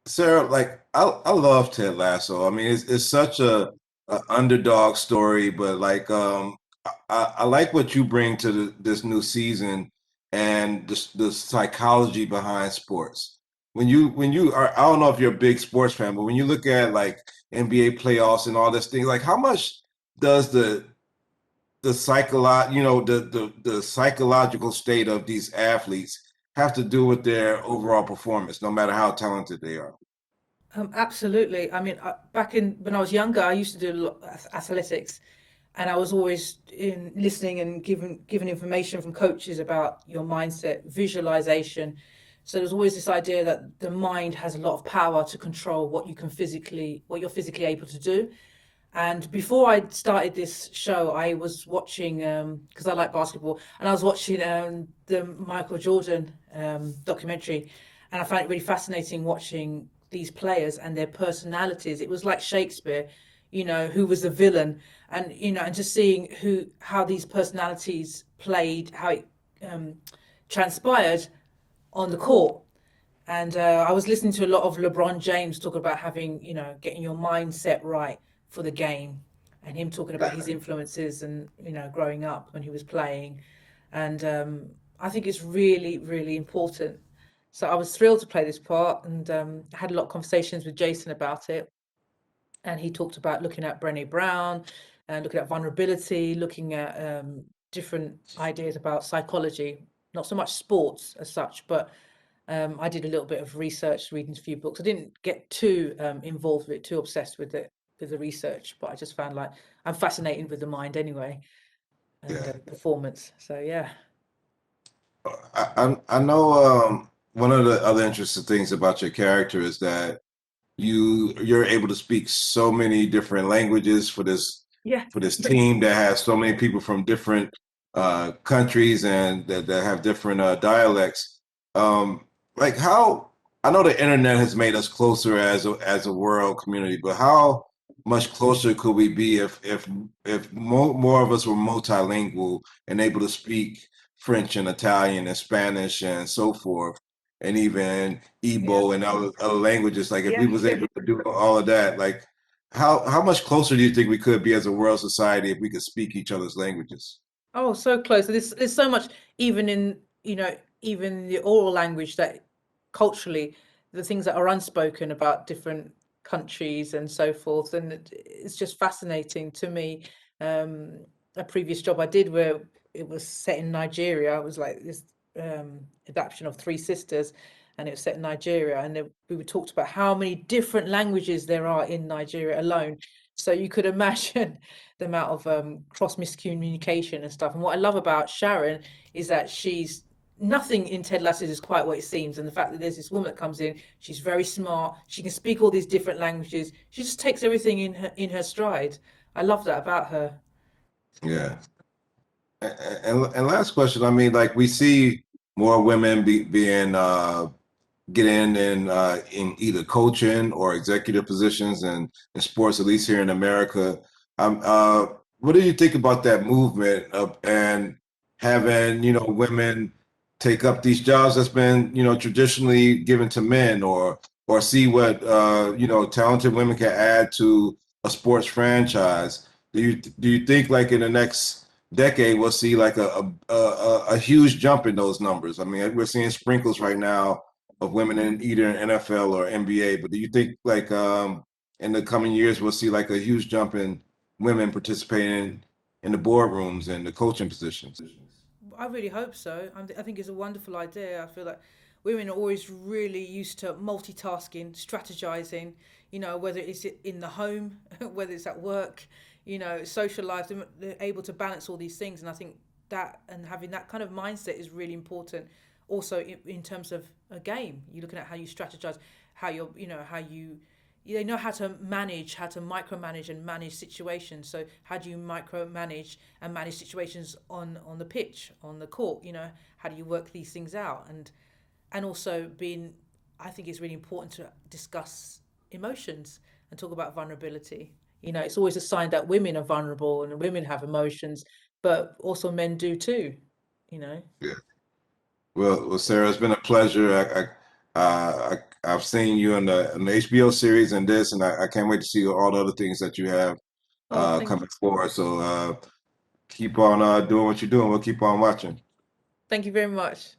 Sarah, like I love Ted Lasso. I mean, it's such a underdog story, but like I like what you bring to this new season and the psychology behind sports. When you are, I don't know if you're a big sports fan, but when you look at like NBA playoffs and all this thing, like how much does the psychological state of these athletes have to do with their overall performance, no matter how talented they are? Absolutely. I mean, back in when I was younger, I used to do a lot of athletics, and I was always in listening and giving information from coaches about your mindset, visualization. So there's always this idea that the mind has a lot of power to control what you're physically able to do. And before I started this show, I was watching because I like basketball, and I was watching the Michael Jordan documentary, and I found it really fascinating watching these players and their personalities. It was like Shakespeare, who was the villain, and and just seeing who how these personalities played, how it um, transpired on the court. And I was listening to a lot of LeBron James talk about having, getting your mindset right for the game, and him talking about his influences and, growing up when he was playing. And I think it's really, really important. So I was thrilled to play this part, and had a lot of conversations with Jason about it. And he talked about looking at Brené Brown and looking at vulnerability, looking at different ideas about psychology, not so much sports as such, but I did a little bit of research, reading a few books. I didn't get too involved with it, too obsessed with it, with the research, but I just found like I'm fascinated with the mind anyway and Yeah. performance. So yeah. I know one of the other interesting things about your character is that you're able to speak so many different languages Yeah. for this team that has so many people from different countries and that have different dialects. Like how I know the internet has made us closer as a world community, but how much closer could we be if more of us were multilingual and able to speak French and Italian and Spanish and so forth, and even Yeah. Igbo and other languages. Like if we Yeah. was able to do all of that, like how much closer do you think we could be as a world society if we could speak each other's languages? Oh, so close. There's so much even in, even the oral language that culturally, the things that are unspoken about different countries and so forth. And it's just fascinating to me. Um, a previous job I did where it was set in Nigeria, it was like this adaptation of Three Sisters, and it was set in Nigeria. And we talked about how many different languages there are in Nigeria alone. So you could imagine the amount of cross miscommunication and stuff. And what I love about Sharon is that she's nothing in Ted Lasso is quite what it seems. And the fact that there's this woman that comes in, she's very smart, she can speak all these different languages. She just takes everything in her stride. I love that about her. Yeah. And last question, I mean, like we see more women being getting in either coaching or executive positions in sports, at least here in America. What do you think about that movement of and having, women take up these jobs that's been, traditionally given to men or see what talented women can add to a sports franchise? Do you think like in the next decade we'll see like a huge jump in those numbers? I mean, we're seeing sprinkles right now of women in either NFL or NBA. But do you think like in the coming years we'll see like a huge jump in women participating in the boardrooms and the coaching positions? I really hope so. I think it's a wonderful idea. I feel like women are always really used to multitasking, strategizing, whether it's in the home, whether it's at work, social life, they're able to balance all these things. And I think that and having that kind of mindset is really important. Also, in terms of a game, you're looking at how you strategize, how you're, how they know how to micromanage and manage situations. So how do you micromanage and manage situations on the pitch, on the court? How do you work these things out? And also being, I think it's really important to discuss emotions and talk about vulnerability. It's always a sign that women are vulnerable and women have emotions, but also men do too. You know. Yeah. Well, Sarah, it's been a pleasure. I've seen you in the HBO series and this, and I can't wait to see all the other things that you have Oh, coming forward. So keep on doing what you're doing. We'll keep on watching. thank you very much.